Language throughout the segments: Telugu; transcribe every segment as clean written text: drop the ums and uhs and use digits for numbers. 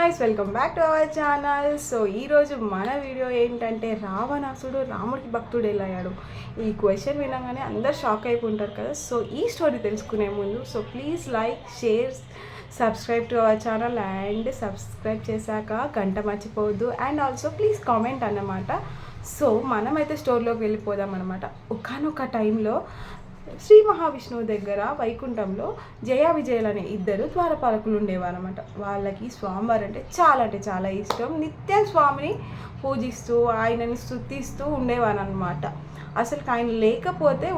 Guys, welcome back to our channel. So ఈరోజు మన వీడియో ఏంటంటే రావణాసుడు రాముడికి భక్తుడు ఎలా అయ్యాడు. ఈ క్వశ్చన్ వినగానే అందరు షాక్ అయిపోంటారు కదా. సో ఈ స్టోరీ తెలుసుకునే ముందు please like, share, subscribe to our channel and subscribe చేశాక గంట మర్చిపోవద్దు అండ్ ఆల్సో ప్లీజ్ కామెంట్ అన్నమాట. సో మనమైతే స్టోరీలోకి వెళ్ళిపోదాం అనమాట. ఒకానొక టైంలో శ్రీ మహావిష్ణువు దగ్గర వైకుంఠంలో జయ విజయులు అనే ఇద్దరు ద్వారపాలకులు ఉండేవారు అనమాట. వాళ్ళకి స్వామివారు అంటే చాలా ఇష్టం. నిత్యం స్వామిని పూజిస్తూ ఆయనని స్తుతిస్తూ ఉండేవారు అనమాట. అసలు ఆయన లేకపోతే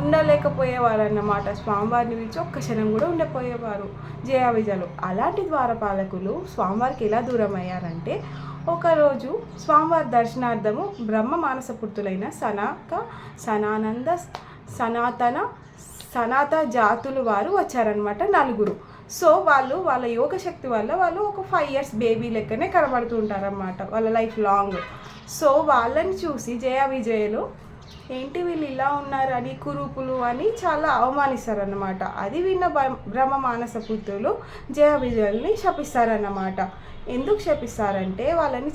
ఉండలేకపోయేవారు అన్నమాట. స్వామివారిని పిలిచి ఒక్క క్షణం కూడా ఉండపోయేవారు జయ విజయులు. అలాంటి ద్వారపాలకులు స్వామివారికి ఎలా దూరం అయ్యారంటే, ఒకరోజు స్వామివారి దర్శనార్థము బ్రహ్మ మానస పుత్రులైన సనాతన జాతులు వారు వచ్చారనమాట, నలుగురు. సో వాళ్ళ యోగ శక్తి వల్ల వాళ్ళు ఒక 5 years బేబీ లెక్కనే కనబడుతూ ఉంటారన్నమాట వాళ్ళ లైఫ్ లాంగ్. సో వాళ్ళని చూసి జయ విజయులు ఏంటి వీళ్ళు ఇలా ఉన్నారు అని, కురూపులు అని చాలా అవమానిస్తారన్నమాట. అది విన్న బ్రహ్మ మానస పుత్రులు జయ విజయుల్ని శపిస్తారన్నమాట. ఎందుకు శపిస్తారంటే వాళ్ళని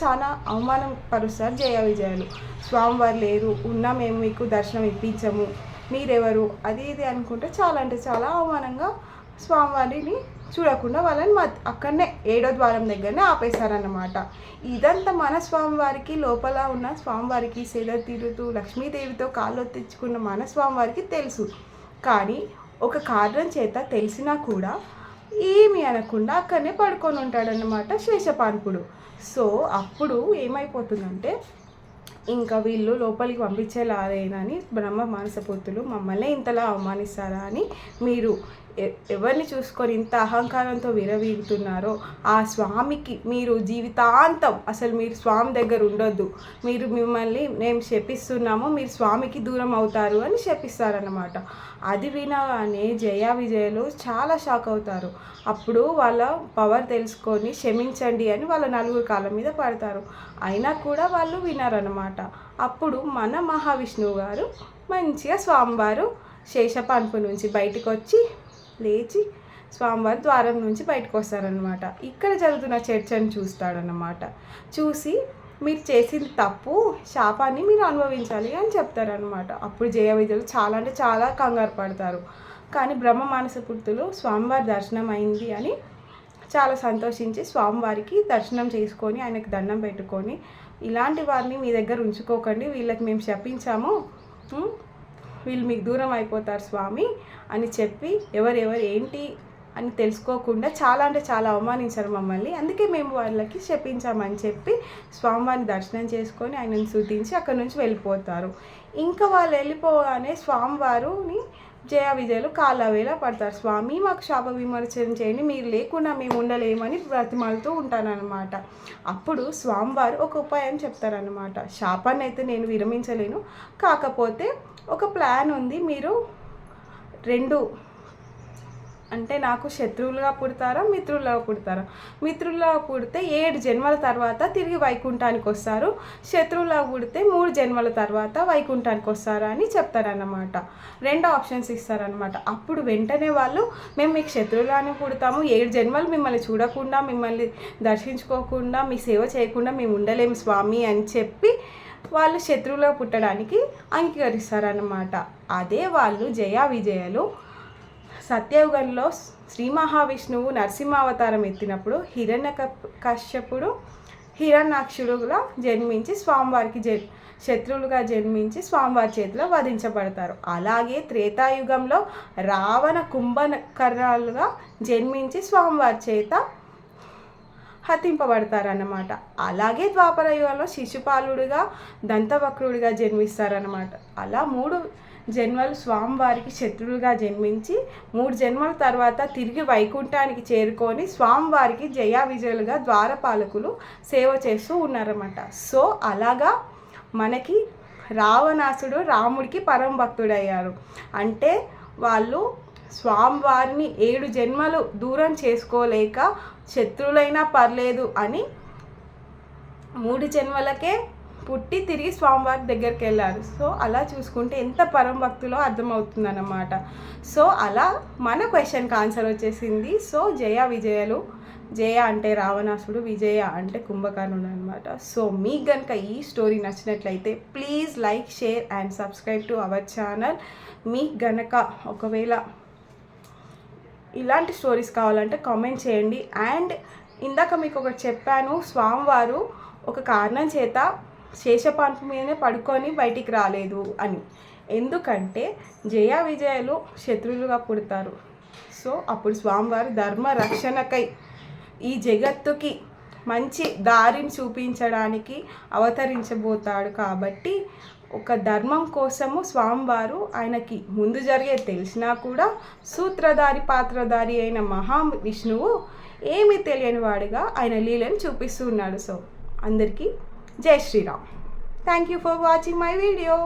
చాలా అవమానం పరుస్తారు జయ విజయులు. స్వామివారు లేరు, ఉన్నా మేము మీకు దర్శనం ఇప్పించము, మీరెవరు అది ఇది అనుకుంటే చాలా అవమానంగా స్వామివారిని చూడకుండా వాళ్ళని అక్కడనే 7వ ద్వారం దగ్గరనే ఆపేశారన్నమాట. ఇదంతా మన స్వామివారికి, లోపల ఉన్న స్వామివారికి సేద తీరుతూ లక్ష్మీదేవితో కాళ్ళు తెచ్చుకున్న మన స్వామివారికి తెలుసు. కానీ ఒక కారణం చేత తెలిసినా కూడా ఏమి అనకుండా అక్కడనే పడుకొని ఉంటాడన్నమాట శేషపాన్పుడు. సో అప్పుడు ఏమైపోతుందంటే, ఇంకా వీళ్ళు లోపలికి పంపించేలారేనని బ్రహ్మ మానసపుత్రులు మమ్మల్ని ఇంతలా అవమానిస్తారా అని, మీరు ఎవరిని చూసుకొని ఇంత అహంకారంతో విరవీగుతున్నారో ఆ స్వామికి మీరు జీవితాంతం అసలు మీరు స్వామి దగ్గర ఉండొద్దు, మిమ్మల్ని మేము శపిస్తున్నాము, మీరు స్వామికి దూరం అవుతారు అని శపిస్తారన్నమాట. అది వినగానే జయ విజయులు చాలా షాక్ అవుతారు. అప్పుడు వాళ్ళ పవర్ తెలుసుకొని క్షమించండి అని వాళ్ళ నలుగురు కాళ్ళ మీద పడతారు. అయినా కూడా వాళ్ళు వినారన్నమాట. అప్పుడు మన మహావిష్ణువు గారు మంచిగా స్వామివారు శేషపాన్పు నుంచి బయటకు వచ్చి లేచి స్వామివారి ద్వారం నుంచి బయటకు వస్తారనమాట. ఇక్కడ జరుగుతున్న చర్చను చూస్తాడనమాట. చూసి మీరు చేసింది తప్పు, శాపాన్ని మీరు అనుభవించాలి అని చెప్తారనమాట. అప్పుడు జయ విజయులు చాలా కంగారు పడతారు. కానీ బ్రహ్మ మానస పుత్రులు స్వామివారి దర్శనం అయింది అని చాలా సంతోషించి స్వామివారికి దర్శనం చేసుకొని ఆయనకు దండం పెట్టుకొని, ఇలాంటి వారిని మీ దగ్గర ఉంచుకోకండి, వీళ్ళకి మేము శపించాము, వీళ్ళు మీకు దూరం అయిపోతారు స్వామి అని చెప్పి ఎవరెవరు ఏంటి అని తెలుసుకోకుండా చాలా అవమానించారు మమ్మల్ని, అందుకే మేము వాళ్ళకి శపించామని చెప్పి స్వామివారిని దర్శనం చేసుకొని ఆయనను స్తుతించి అక్కడి నుంచి వెళ్ళిపోతారు. ఇంకా వాళ్ళు వెళ్ళిపోగానే స్వామివారుని జయ విజయులు కాళ్ళ వేళ పడతారు. స్వామి మాకు శాప విమోచన చేయండి, మీరు లేకుండా మేము ఉండలేమని బ్రతిమాలుతూ ఉంటానన్నమాట. అప్పుడు స్వామివారు ఒక ఉపాయం చెప్తారనమాట. శాపాన్ని అయితే నేను విరమించలేను, కాకపోతే ఒక ప్లాన్ ఉంది. మీరు 2 అంటే నాకు శత్రువులుగా పుడతారా, మిత్రులుగా పుడతారా? మిత్రులుగా పుడితే 7 జన్మల తర్వాత తిరిగి వైకుంఠానికి వస్తారు, శత్రువులుగా పుడితే 3 జన్మల తర్వాత వైకుంఠానికి వస్తారా అని చెప్తారన్నమాట. 2 ఆప్షన్స్ ఇస్తారనమాట. అప్పుడు వెంటనే వాళ్ళు, మేము మీకు శత్రువులానే పుడతాము, 7 జన్మలు మిమ్మల్ని చూడకుండా, మిమ్మల్ని దర్శించుకోకుండా, మీ సేవ చేయకుండా మేము ఉండలేము స్వామి అని చెప్పి వాళ్ళు శత్రువులుగా పుట్టడానికి అంగీకరిస్తారన్నమాట. అదే వాళ్ళు జయ విజయులు సత్యయుగంలో శ్రీ మహావిష్ణువు నరసింహావతారం ఎత్తినప్పుడు హిరణ్యకశ్యపుడు హిరణ్యాక్షుడుగా జన్మించి స్వామివారికి శత్రువులుగా జన్మించి స్వామివారి చేతిలో వధించబడతారు. అలాగే త్రేతాయుగంలో రావణ కుంభకర్ణులుగా జన్మించి స్వామివారి చేత హతింపబడతారన్నమాట. అలాగే ద్వాపర యుగంలో శిశుపాలుడిగా దంతవక్రుడిగా జన్మిస్తారన్నమాట. అలా 3 జన్మలు స్వామివారికి శత్రువులుగా జన్మించి 3 జన్మల తర్వాత తిరిగి వైకుంఠానికి చేరుకొని స్వామివారికి జయ విజయులుగా ద్వారపాలకులు సేవ చేస్తూ ఉన్నారన్నమాట. సో అలాగా మనకి రావణాసుడు రాముడికి పరమ భక్తుడయ్యారు. అంటే వాళ్ళు స్వామివారిని 7 జన్మలు దూరం చేసుకోలేక శత్రువులైనా పర్లేదు అని 3 జన్మలకే పుట్టి తిరిగి స్వామివారి దగ్గరికి వెళ్ళారు. సో అలా చూసుకుంటే ఎంత పరమ భక్తులో అర్థమవుతుందన్నమాట. సో అలా మన క్వశ్చన్కి ఆన్సర్ వచ్చేసింది. సో జయ విజయలు, జయ అంటే రావణాసుడు, విజయ అంటే కుంభకర్ణుడు అనమాట. సో మీకు కనుక ఈ స్టోరీ నచ్చినట్లయితే please like, share and subscribe to our channel. మీకు గనక ఒకవేళ ఇలాంటి స్టోరీస్ కావాలంటే కామెంట్ చేయండి. అండ్ ఇందాక మీకు ఒకటి చెప్పాను, స్వామివారు ఒక కారణం చేత శేషపాన్పు మీదనే పడుకొని బయటికి రాలేదు అని. ఎందుకంటే జయ విజయలు శత్రువులుగా పుడతారు. సో అప్పుడు స్వామివారు ధర్మ రక్షణకై ఈ జగత్తుకి మంచి దారిని చూపించడానికి అవతరించబోతాడు. కాబట్టి ఒక ధర్మం కోసము స్వామివారు ఆయనకి ముందు జరిగేది తెలిసినా కూడా సూత్రధారి పాత్రధారి అయిన మహావిష్ణువు ఏమీ తెలియని వాడిగా ఆయన లీలను చూపిస్తూ ఉన్నాడు. సో అందరికీ జై Shriram. Thank you for watching my video.